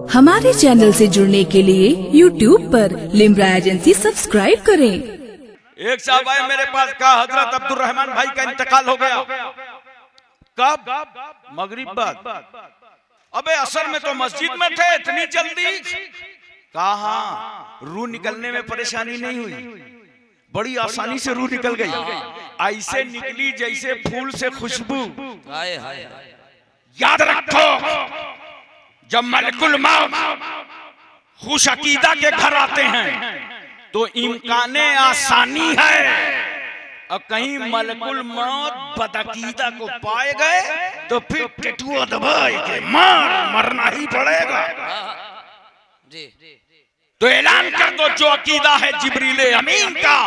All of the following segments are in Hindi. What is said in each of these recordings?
हमारे चैनल से जुड़ने के लिए YouTube पर लिम्रा एजेंसी सब्सक्राइब करें। एक साहब आए मेरे पास, कहा हजरत अब्दुल रहमान भाई का इंतकाल हो गया। कब? मगरिब बाद। अबे असर में तो मस्जिद में थे, इतनी जल्दी? कहा रूह निकलने में परेशानी नहीं हुई, बड़ी आसानी से रूह निकल गई। ऐसे निकली जैसे फूल से खुशबू। याद रखो, जब मलकुल मौत खुश अकीदा के घर आते हैं तो इम्काने आसानी है, और कहीं मलकुल मौत बदअकीदा को पाए गए तो फिर टेटुआ दबाए के मरना ही पड़ेगा। तो ऐलान कर दो, जो अकीदा है जिब्रील अमीन का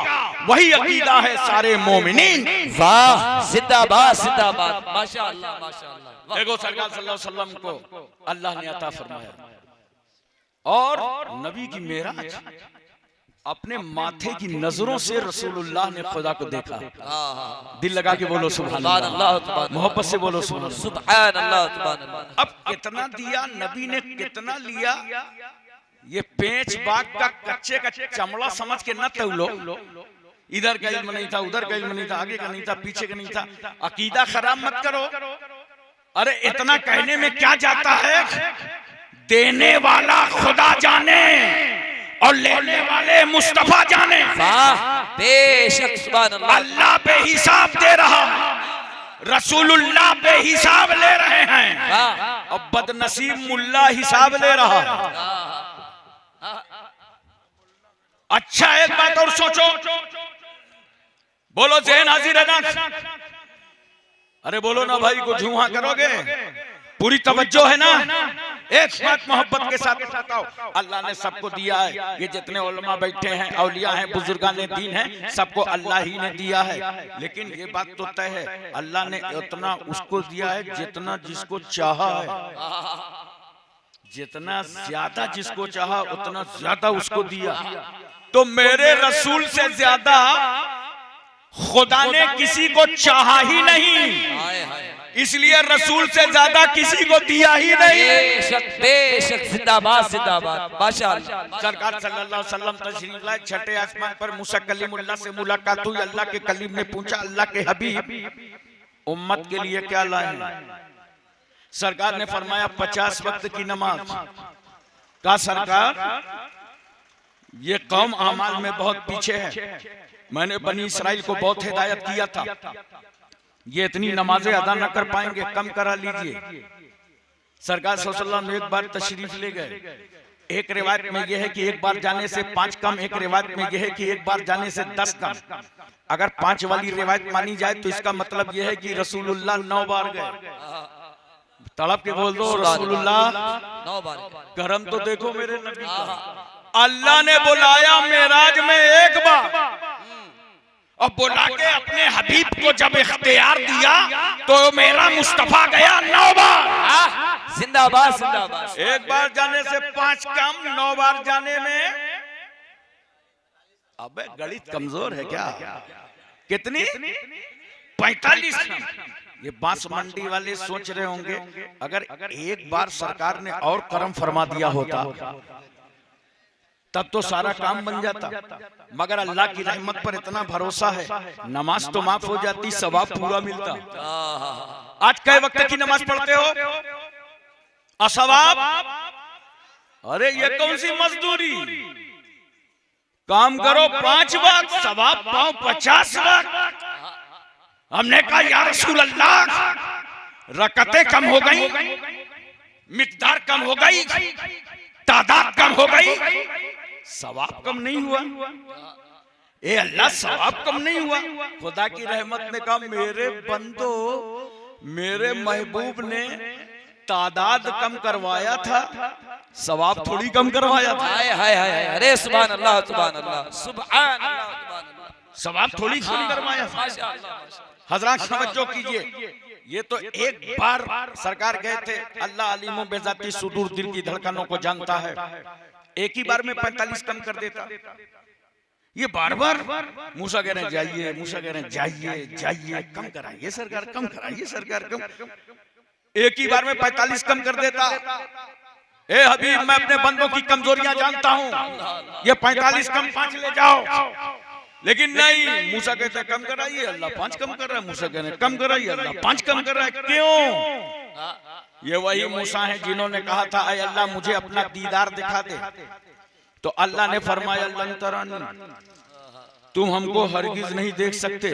वही अकीदा है सारे मोमिनीन। वाह, जिंदाबाद जिंदाबाद, माशाअल्लाह माशाअल्लाह। देखो सरकार सल्लल्लाहु अलैहि वसल्लम को अल्लाह ने अता फरमाया, और नबी की मेराज, अपने माथे की नजरों से रसूलुल्लाह ने खुदा को देखा। दिल लगा के बोलो सुभान अल्लाह, मोहब्बत से बोलो सुभान अल्लाह। अब कितना दिया नबी ने, कितना लिया, ये पेंच बाग का कच्चे का चमड़ा समझ के न तौलो। इधर का इल्म नहीं था, उधर का इल्म नहीं था, आगे का नहीं था, पीछे का नहीं था। अकीदा खराब मत करो। अरे इतना कहने में क्या जाता है, देने वाला खुदा जाने और लेने वाले मुस्तफा जाने। बेशक सुभान अल्लाह। अल्लाह बेहिसाब दे रहा, रसूलुल्लाह बेहिसाब ले रहे हैं, और बदनसीब मुल्ला हिसाब ले रहा। अच्छा एक बात और सोचो, बोलो ज़हन हाजिर है ना? अरे बोलो ना भाई, को झूठा करोगे? पूरी तवज्जो है ना? एक बात मोहब्बत के साथ बताओ, अल्लाह ने सबको दिया है। ये जितने उलमा बैठे हैं, औलिया हैं, बुजुर्गान दीन हैं, सबको अल्लाह ही ने दिया है। लेकिन ये बात तो तय है, अल्लाह ने उतना उसको दिया है जितना जिसको चाहा है। जितना ज्यादा जिसको चाहा उतना ज्यादा उसको दिया। तो मेरे रसूल से ज्यादा खुदा ने किसी को चाहा ही नहीं, इसलिए रसूल से ज्यादा किसी को दिया ही नहीं। बेशक जिंदाबाद जिंदाबाद, माशाअल्लाह। सरकार सल्लल्लाहु अलैहि वसल्लम तशरीफ लाए, छठे आसमान पर मूसा कलीमुल्लाह से मुलाकात हुई। अल्लाह के कलीम ने पूछा, अल्लाह के हबीब उम्मत के लिए क्या लाए? सरकार ने फरमाया 50 वक्त की नमाज। का सरकार, ये कौम अमाल में बहुत पीछे है, मैंने बनी इसराइल को बहुत हिदायत किया था, ये इतनी नमाजें अदा न कर पाएंगे, कम करा लीजिए। सरकार सल्लल्लाहु अलैहि वसल्लम एक बार तशरीफ ले गए। एक रिवायत में यह है कि एक बार जाने से 5 कम, एक रिवायत में यह है कि एक बार जाने से 10 कम। अगर 5 वाली रिवायत मानी जाए तो इसका मतलब यह है कि रसूलुल्लाह 9 बार गए। तड़प के बोल दो, रसूलुल्लाह 9 बार। करम तो देखो मेरे नबी का। अल्लाह ने बुलाया मेराज में एक बार, और बुला के अपने हबीब को जब इख्तियार दिया तो मेरा मुस्तफा गया 9 बार। जिंदाबाद जिंदाबाद। एक बार जाने से 5 कम, 9 बार जाने में। अबे गणित कमजोर है क्या? कितनी? 45। ये बांस मंडी वाले सोच रहे होंगे, अगर एक बार सरकार ने और करम फरमा दिया होता तब तो सारा काम बन जाता। मगर अल्लाह की रहमत पर इतना भरोसा है, नमाज तो माफ हो जाती, सवाब पूरा मिलता। आज कई वक्त की नमाज पढ़ते हो, असवाब? अरे ये कौन सी मजदूरी? काम करो 5 वक्त, सवाब पाओ 50 वक्त। हमने कहा या रसूल अल्लाह, रकतें कम हो गई, मिकदार कम हो गई, तादाद कम हो गई, सवाब कम नहीं हुआ। ए अल्लाह, सवाब कम नहीं हुआ। खुदा की रहमत ने कहा, मेरे बंदो, मेरे महबूब ने तादाद कम करवाया था, सवाब थोड़ी कम करवाया था। हाय हाय हाय, अरे सुभान अल्लाह सुभान अल्लाह सुभान अल्लाह, सवाब थोड़ी कम करवाया था। हजरात तवज्जो कीजिए, ये तो एक बार सरकार गए थे। अल्लाह अलीमो बेजाती सुदूर दिल की धड़कनों को जानता है। एक ही बार में 45 कम कर देता। ये बार बार मूसा कह रहे हैं जाइए, मूसा कह रहे हैं जाइए जाइए, कम कराइए सरकार, कम कराइए सरकार, कम। एक ही बार में 45 कम कर देता। ए हबीब, मैं अपने बंदों की कमजोरियां जानता हूं, ये 45 कम 5 ले जाओ। लेकिन नहीं, मूसा कहते कम कराइए, अल्लाह 5 कम कर रहा है। मूसा कहते कम कराइए, अल्लाह 5 कम कर रहा है। क्यों? ये वही मूसा हैं जिन्होंने कहा था, ऐ अल्लाह मुझे अपना दीदार दिखा दे। तो अल्लाह ने फरमाया, लन तरानी, तुम हमको हरगिज नहीं देख सकते।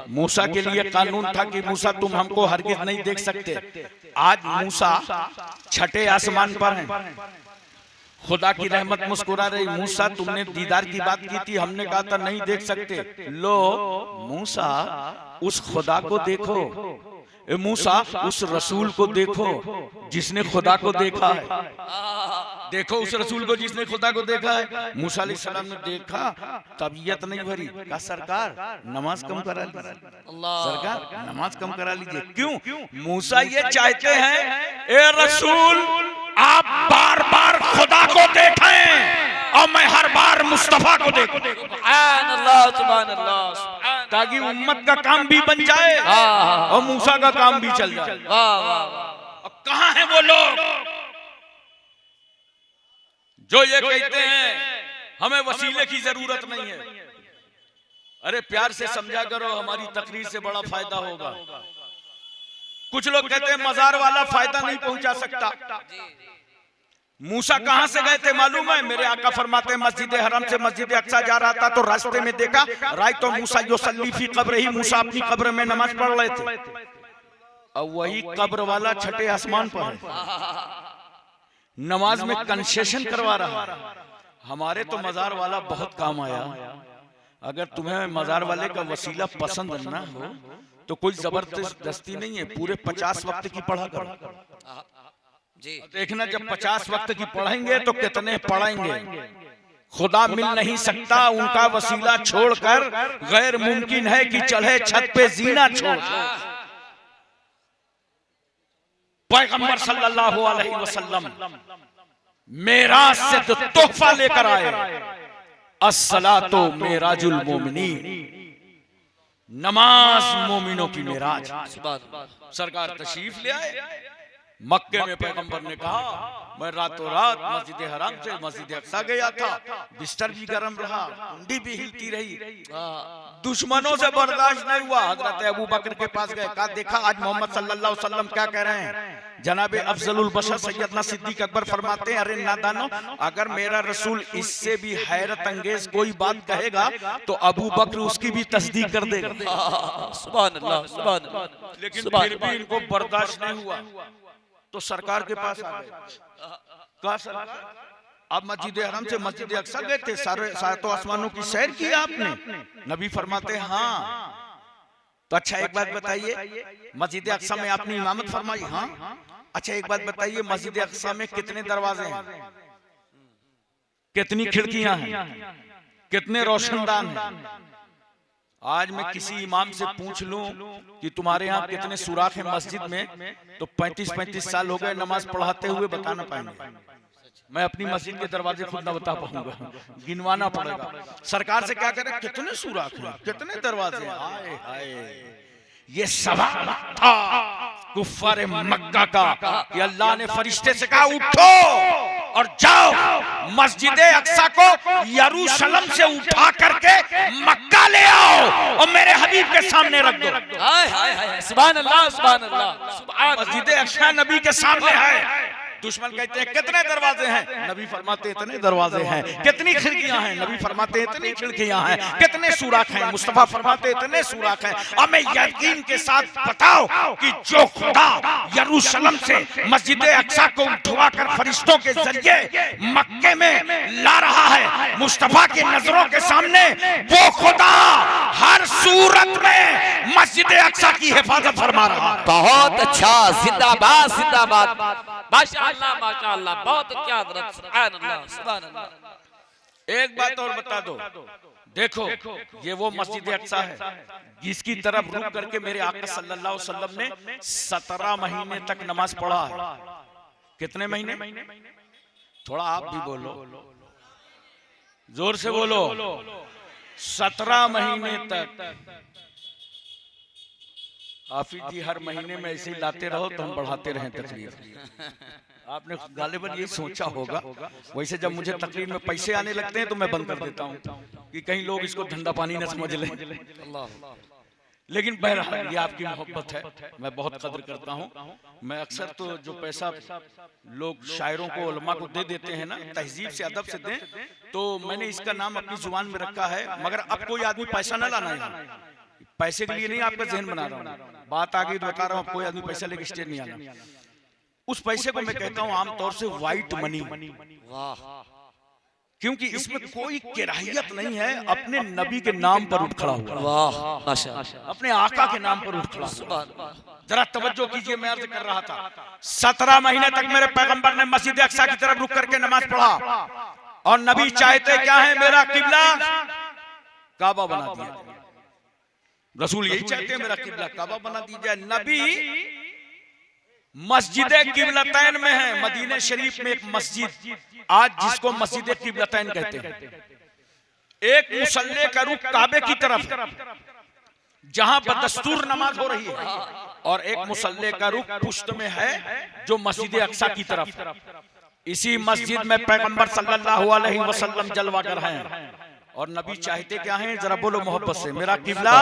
मूसा के लिए कानून था कि मूसा तुम हमको हरगिज नहीं देख सकते। आज मूसा छठे आसमान पर हैं, खुदा की रहमत मुस्कुरा रही। मूसा तुमने दीदार की बात की थी, हमने कहा था नहीं देख सकते। लो मूसा, उस खुदा को देखो। मूसा, उस रसूल को देखो जिसने खुदा को देखा है। देखो उस रसूल को जिसने खुदा को देखा है। मूसा अलैहिस्सलाम ने देखा, तबीयत नहीं भरी। कहा सरकार नमाज कम करा लीजिए, सरकार नमाज कम करा लीजिए। क्यों? मूसा ये चाहते हैं, ए रसूल आप बार बार खुदा को देखें और मैं हर बार मुस्तफा को देखूं, ताकि उम्मत का काम भी बन जाए और मूसा का काम भी चल जाए। कहां हैं वो लोग जो ये कहते हैं हमें वसीले की जरूरत नहीं है? अरे प्यार से समझा करो, हमारी तकरीर से बड़ा फायदा होगा। कुछ लोग कहते हैं मजार वाला फायदा नहीं पहुंचा सकता। मूसा कहां से गए थे मालूम है? मेरे आका फरमाते हैं मस्जिद हरम से मस्जिद अक्सा जा रहा था तो रास्ते में देखा राय तो मूसा युसल्ली फी कब्र ही, मूसा अपनी कब्र में नमाज पढ़ रहे थे। अब वही कब्र वाला छठे आसमान पर है, नमाज में कंसेशन करवा रहा है। हमारे तो मजार वाला बहुत काम आया। अगर तुम्हें मजार वाले का वसीला पसंद ना हो तो कोई जबरदस्ती नहीं है, पूरे 50 वक्त की पढ़ा करो। देखना जब 50 वक्त की पढ़ेंगे तो कितने पढ़ेंगे। खुदा मिल नहीं सकता, उनका वसीला छोड़कर गैर मुमकिन है कि चढ़े छत पे जीना छोड़। पैगंबर सल्लल्लाहु अलैहि वसल्लम मेराज से जो तोहफा लेकर आए, अस्सलातो मेराजुल मोमिनीन, नमाज मोमिनों की मेराज। सरकार तशरीफ ले आए मक्के में। पैगंबर ने कहा मैं रातों रात मस्जिद हराम से मस्जिद अक्सा गया था, बिस्तर भी गर्म रहा, कुंडी भी हिलती रही, दुश्मनों से बर्दाश्त नहीं हुआ। हजरत अबू बकर के पास गए, कहा देखा आज मोहम्मद सल्लल्लाहु अलैहि वसल्लम क्या कह रहे हैं। जनाबे अफजलुल बशर सैयदना सिद्दीक अकबर फरमाते हैं, अरे नादानो, अगर मेरा रसूल इससे भी हैरत अंगेज कोई बात कहेगा तो अबू बकर उसकी भी तस्दीक कर देगा। सुभान अल्लाह, सुभान अल्लाह। लेकिन फिर भी इनको बर्दाश्त नहीं हुआ तो सरकार के पास आ गए। कहा सरकार आप मस्जिद हरम से मस्जिद अक्सा गए थे, सातों आसमानों की सैर की आपने? नबी फरमाते हाँ। तो अच्छा एक बात बताइए, मस्जिद अक्सा में आपने इमामत फरमाई? हाँ। अच्छा एक बात बताइए, मस्जिद अक्सा में कितने दरवाजे हैं, कितनी खिड़कियां हैं, कितने रोशनदान हैं? आज मैं किसी इमाम से पूछ लूं कि तुम्हारे यहाँ कितने सुराख हैं मस्जिद में, तो 35-35 साल हो गए नमाज पढ़ाते हुए बता ना पाएंगे। मैं अपनी मस्जिद के दरवाजे खुद ना बता पाऊंगा, गिनवाना पड़ेगा। सरकार से क्या करें, कितने सुराख हैं, कितने दरवाजे हैं? हाय हाय, ये सवाल था कुफ्फार मक्का का कि अल्लाह ने फरिश्ते से कहा उठो और जाओ मस्जिद अक्सा को यरूशलेम से उठा करके मक्का ले आओ और मेरे हबीब के सामने रख दो। हाय हाय हाय, सुभान अल्लाह, सुभान अल्लाह। मस्जिद अक्सा नबी के सामने है। दुश्मन कहते हैं कितने दरवाजे हैं? नबी फरमाते इतने दरवाजे हैं। कितनी खिड़कियां हैं? नबी फरमाते इतनी खिड़कियां हैं। कितने सुराख हैं? मुस्तफा फरमाते इतने सुराख हैं। अब मैं यकीन के साथ बताओ कि जो खुदा यरूशलेम से मस्जिद अक्सा को उठवा कर फरिश्तों के जरिए मक्के में ला रहा है मुस्तफा की नजरों के सामने, वो खुदा हर सूरत में मस्जिद अक्सा की हिफाजत फरमा रहा है। बहुत अच्छा, जिंदाबाद जिंदाबाद, माशाअल्लाह माशाअल्लाह, बहुत क्या हजरत, सुभान अल्लाह, सुभान अल्लाह। एक बात और बता दो, देखो ये वो मस्जिद अक्सा है जिसकी तरफ रुक करके मेरे आका सल्लल्लाहु अलैहि वसल्लम ने 17 महीने तक नमाज पढ़ा है। कितने महीने? थोड़ा आप भी बोलो, जोर से बोलो। 17 महीने तक हाफिज जी हर महीने में ऐसे ही लाते रहो तो हम बढ़ाते रहें तकरीर। आपने गालिबन यही सोचा होगा। वैसे जब मुझे तकरीर में पैसे आने लगते हैं तो मैं बंद कर देता हूँ कि कहीं लोग इसको धंधा पानी न समझ लें। लेकिन बहरहाल ये आपकी मोहब्बत है, मैं बहुत कदर करता हूँ। मैं अक्सर तो जो पैसा लोग शायरों को उलमा को दे देते हैं ना, तहजीब से अदब से दें, तो मैंने इसका नाम अपनी जुबान में रखा है। मगर अब कोई आदमी पैसा न लाना है, पैसे के लिए नहीं आपका जहन बना रहा हूँ, बात आगे तो बता रहा हूँ। कोई आदमी पैसा लेके स्टेज नहीं आना। उस पैसे को मैं कहता हूँ आमतौर से व्हाइट मनी, क्योंकि इसमें कोई किराहियत नहीं है। अपने नबी के नाम पर उठ खड़ा हुआ, अपने आका के नाम पर उठ खड़ा हुआ। जरा तवज्जो कीजिए, मैं अर्ज कर रहा था 17 महीने तक मेरे पैगंबर ने मस्जिद अक्सा की तरफ रुक करके नमाज पढ़ा, और नबी चाहते क्या है, मेरा किबला काबा बना दिया। रसूल यही चाहते हैं मेरा किबला काबा बना दी जाए। नबी मस्जिद किबलतैन में है। मदीने शरीफ में एक मस्जिद आज जिसको मस्जिद किबलतैन कहते हैं, एक मुसल्ले का रुख काबे की तरफ जहां बदस्तूर नमाज हो रही है, और एक मुसल्ले का रुख पुश्त में है जो मस्जिद अक्सा की तरफ। इसी मस्जिद में पैगंबर सल्लल्लाहु अलैहि वसल्लम जलवागर हैं, और नबी चाहते क्या हैं, जरा बोलो मोहब्बत से, मेरा किबला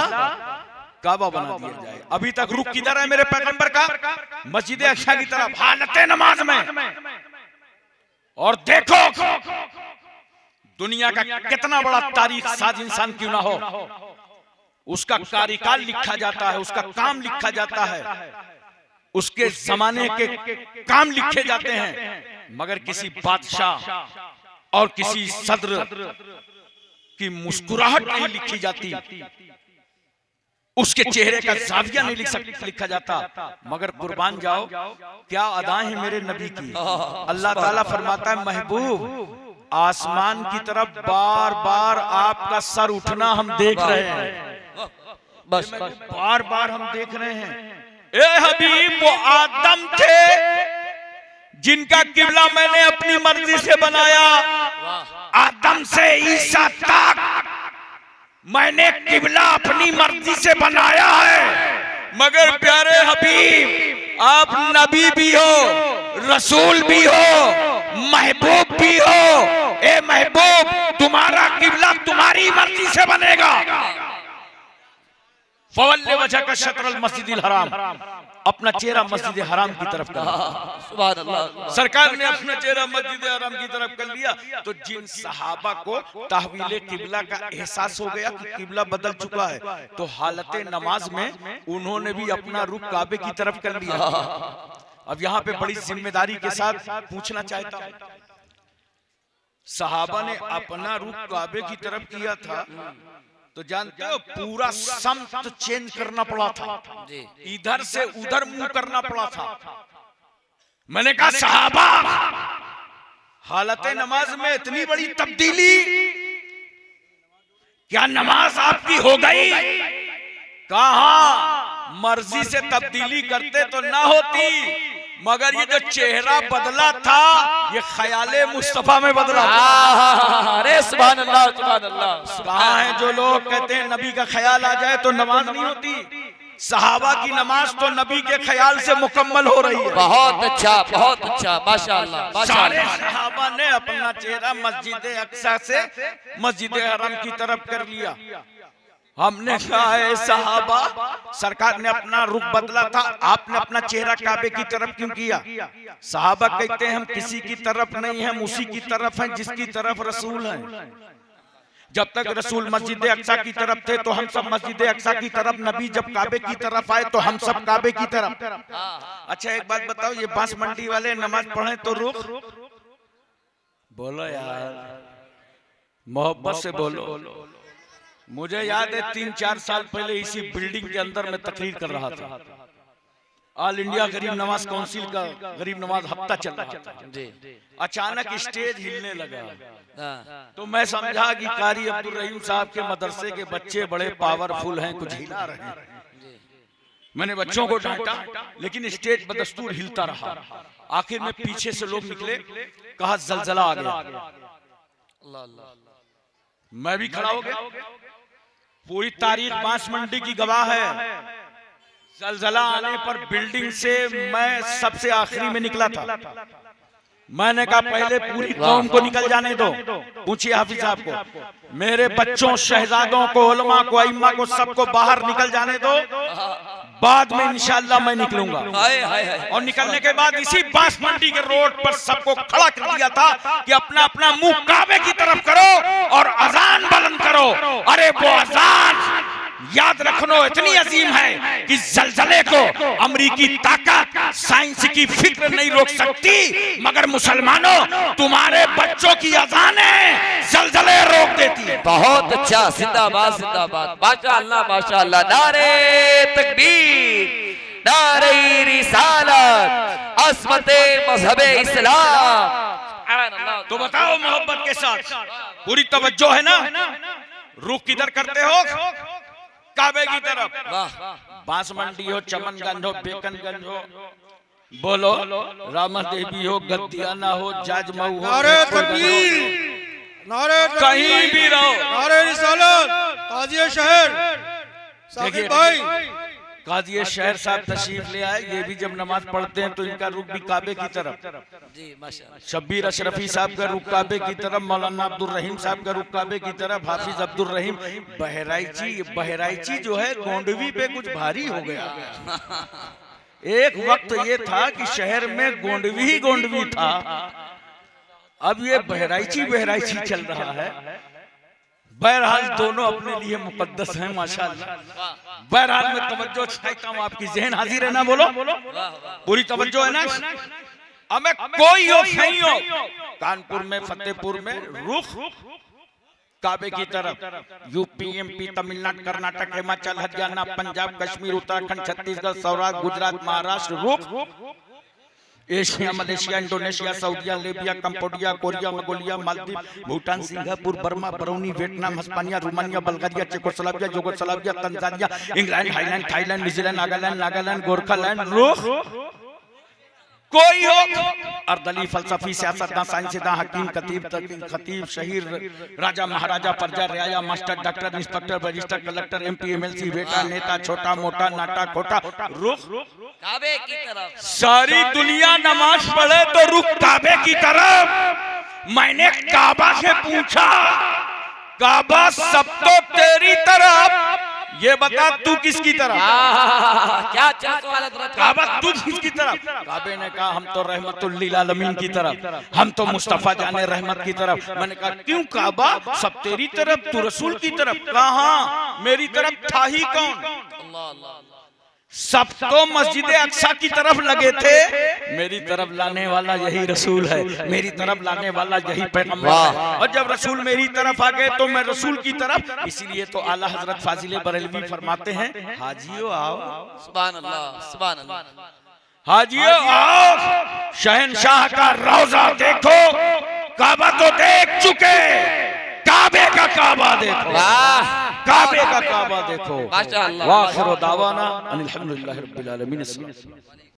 काबा बना दिया जाए। अभी तक रुख किधर है मेरे पैगंबर का? मस्जिद अक्सा की तरफ, हालत नमाज में। और देखो दुनिया का कितना बड़ा तारीख साज इंसान क्यों ना हो, उसका कार्यकाल लिखा जाता है, उसका काम लिखा जाता है, उसके जमाने के काम लिखे जाते हैं, मगर किसी बादशाह और किसी सदर की मुस्कुराहट नहीं लिखी जाती, उसके चेहरे का जाविया नहीं लिखा जाता। मगर कुर्बान जाओ, क्या अदाएं हैं मेरे नबी की। अल्लाह ताला फरमाता है, महबूब आसमान की तरफ बार बार आपका सर उठना हम देख रहे हैं, बस बार बार हम देख रहे हैं। ए हबीब, वो आदम थे जिनका किबला मैंने अपनी मर्जी से बनाया। आदम से ईसा तक मैंने किबला अपनी मर्जी से बनाया है। मगर प्यारे हबीब, आप नबी भी हो, रसूल भी हो, महबूब भी हो। ए महबूब, तुम्हारा किबला तुम्हारी मर्जी से बनेगा। फवल्ले वजह का शत्रल मस्जिदिल हराम, अपना चेहरा मस्जिद हराम की तरफ कर। सुभान अल्लाह। सरकार ने अपना चेहरा मस्जिद हराम की तरफ कर लिया, तो जिन सहाबा को तहवीले किबला का एहसास हो गया कि किबला बदल चुका है, तो हालत नमाज में उन्होंने भी अपना रुख काबे की तरफ कर लिया। अब यहाँ पे बड़ी जिम्मेदारी के साथ पूछना चाहता हूँ, सहाबा ने अपना रुख काबे की तरफ किया था, तो जानते हो पूरा समत चेंज करना पड़ा था, इधर से उधर मुंह करना पड़ा था। मैंने कहा सहाबा, हालत नमाज में इतनी बड़ी तब्दीली, क्या नमाज आपकी हो गई? कहा मर्जी से तब्दीली करते तो ना होती, मगर ये जो चेहरा बदला था, ये ख्याले मुस्तफा में बदला था। अरे सुभान अल्लाह, सुभान अल्लाह। कहाँ है जो लोग कहते हैं नबी का ख्याल आ जाए तो नमाज नहीं होती? सहाबा की नमाज तो नबी के ख्याल से मुकम्मल हो रही है। बहुत अच्छा, बहुत अच्छा, माशाअल्लाह, माशाअल्लाह। सारे सहाबा ने अपना चेहरा मस्जिद अक्सा से मस्जिद हरम की तरफ कर लिया। हमने कहा है सहाबा, सरकार ने अपना रुख बदला था, आपने अपना चेहरा काबे की तरफ क्यों किया? सहाबा कहते हैं हम किसी की तरफ नहीं हैं, हम उसी की तरफ हैं जिसकी तरफ रसूल हैं। जब तक रसूल मस्जिद अक्सा की तरफ थे तो हम सब मस्जिद अक्सा की तरफ, नबी जब काबे की तरफ आए तो हम सब काबे की तरफ। अच्छा एक बात बताओ, ये बांस मंडी वाले नमाज पढ़े तो रुख बोलो यार, मोहब्बत से बोलो। मुझे याद है 3-4 साल पहले इसी बिल्डिंग के अंदर मैं तकरीर कर रहा था। ऑल इंडिया गरीब नवाज काउंसिल का गरीब नवाज हफ्ता चल रहा था। अचानक स्टेज हिलने लगा, तो मैं समझा कि कारी अब्दुल रहीम साहब के मदरसे के बच्चे बड़े पावरफुल हैं, कुछ हिला रहे हैं। मैंने बच्चों को डांटा, लेकिन स्टेज बदस्तूर हिलता रहा। आखिर में पीछे से लोग निकले, कहा जलजला आ गया। मैं भी खड़ा हो गया। पूरी तारीख बांस मंडी की गवाह है। जलजला आने पर बिल्डिंग से मैं सबसे आखिरी में निकला था। मैंने कहा पहले पूरी कौम को निकल जाने दो। पूछिए हाफिज साहब को, मेरे बच्चों, शहजादों को, उलमा को, अइम्मा को, सबको बाहर निकल जाने दो, बाद में इंशाअल्लाह मैं निकलूंगा। और निकलने के बाद इसी बांस मंडी के रोड पर सबको खड़ा कर दिया था कि अपना अपना मुंह काबे की तरफ करो और अजान बुलंद करो। अरे वो अजान याद रखनो इतनी अजीम है कि जलजले को अमरीकी ताकत, साइंस की फिक्र नहीं रोक सकती, मगर मुसलमानों तुम्हारे बच्चों की अजानें जलजले रोक देती है। बहुत अच्छा, जिंदाबाद जिंदाबाद, माशाअल्लाह माशाअल्लाह। नारे तकबीर, नारे रिसालत, असमते मजहबे इस्लाम। तो बताओ मोहब्बत के साथ पूरी तवज्जो है ना? रुख किधर करते हो? काबे की तरफ। बांस मंडी हो, चमनगंज हो, बेकनगंज हो, बोलो रामा देवी हो, गद्दियाना हो, जाजमऊ हो, कहीं भी रहो, नारे रिसालत, काजी शहर साकिब भाई, काजी शहर साहब तशरीफ ले आए। ये भी जब नमाज पढ़ते हैं तो इनका रुख भी काबे की तरफ। जी माशाअल्लाह। शब्बीर अशरफी साहब का रुख काबे की तरफ, मौलाना अब्दुल रहीम साहब का रुख काबे की तरफ, हाफिज अब्दुल रहीम बहराइची जो है गोंडवी पे कुछ भारी हो गया। एक वक्त ये था कि शहर में गोंडवी ही गोंडवी था, अब ये बहराइची चल रहा है। बहरहाल दोनों अपने लिए मुकद्दस हैं माशाअल्लाह। बहरहाल में तवज्जो चाहता हूँ, आपकी ज़हन हाजिर है ना? बोलो पूरी तवज्जो है ना? हमें कोई हो नहीं हो, कानपुर में, फतेहपुर में रुख काबे की तरफ। यूपी, एमपी, तमिलनाडु, कर्नाटक, हिमाचल, हरियाणा, पंजाब, कश्मीर, उत्तराखंड, छत्तीसगढ़, सौराष्ट्र, गुजरात, महाराष्ट्र रुख। एशिया, मलेशिया, इंडोनेशिया, सऊदीया, Libya, Cambodia, Korea, Mongolia, Maldives, Bhutan, Singapore, Burma, Brunei, Vietnam, Hispania, Romania, Bulgaria, Czechoslovakia, Yugoslavia, Tanzania, England, Highland, Thailand, New Zealand, Nagaland, Gorkhaland रुख। कोई हो अर्दली, फलसफी, सियासतदान, साइंसदान, हकीम, खतीब, शहीर, राजा, महाराजा, प्रजा, रियाया, master, doctor, inspector, register, collector, MP, MLC, बेटा, नेता, छोटा मोटा, नाटा खोटा रुख काबे की तरफ। सारी दुनिया नमाज पढ़े तो रुख काबे की तरफ। मैंने काबा से पूछा, काबा सब तो तेरी तरफ, ये बता तू किसकी तरफ? क्या काबा तू किसकी तरफ? काबे ने कहा हम तो रहमतुल लिल आलमीन की तरफ, हम तो मुस्तफा जाने रहमत की तरफ। मैंने कहा क्यों काबा सब तेरी तरफ, तू रसूल की तरफ? कहा मेरी तरफ था ही कौन? सब तो मस्जिद अक्सा की तरफ लगे थे, मेरी तरफ लाने वाला यही रसूल है, मेरी तरफ लाने वाला यही पैगंबर है। और जब रसूल मेरी तरफ आ गए तो मैं रसूल की तरफ। इसीलिए तो आला हजरत फाजिले बरेलवी फरमाते हैं, हाजियो आओ, सुभान अल्लाह, सुभान अल्लाह, हाजियो आओ, शहनशाह का रोजा देखो, काबा तो देख चुके, काबे का काबा देखो, काबे का काबा देखो। माशाअल्लाह। वाखिर दावाना अनिल हम्दुलिल्लाहि रब्बिल आलमीन।